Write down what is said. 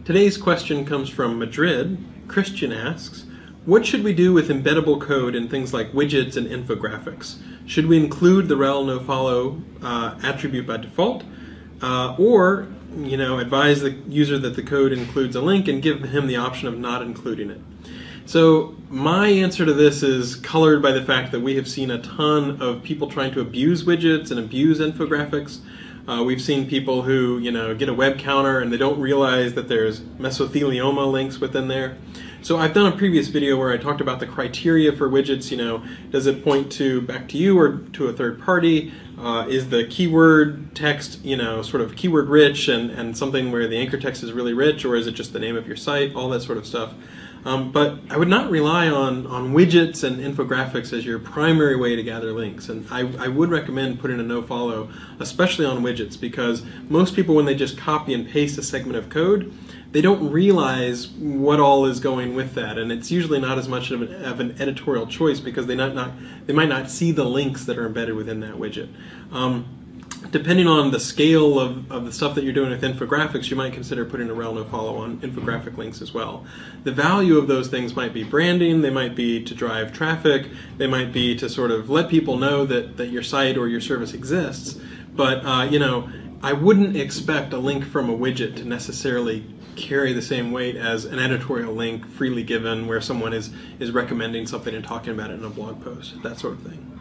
Today's question comes from Madrid. Christian asks, what should we do with embeddable code in things like widgets and infographics? Should we include the rel nofollow attribute by default? Or advise the user that the code includes a link and give him the option of not including it? So my answer to this is colored by the fact that we have seen a ton of people trying to abuse widgets and abuse infographics. We've seen people who get a web counter and they don't realize that there's mesothelioma links within there. So I've done a previous video where I talked about the criteria for widgets. Does it point back to you or to a third party? Is the keyword text sort of keyword rich and something where the anchor text is really rich, or is it just the name of your site? All that sort of stuff. But I would not rely on widgets and infographics as your primary way to gather links. And I would recommend putting a nofollow, especially on widgets, because most people, when they just copy and paste a segment of code, they don't realize what all is going with that. And it's usually not as much of an editorial choice because they might not see the links that are embedded within that widget. Depending on the scale of the stuff that you're doing with infographics, you might consider putting a rel nofollow on infographic links as well. The value of those things might be branding, they might be to drive traffic, they might be to sort of let people know that your site or your service exists. But I wouldn't expect a link from a widget to necessarily carry the same weight as an editorial link freely given where someone is recommending something and talking about it in a blog post, that sort of thing.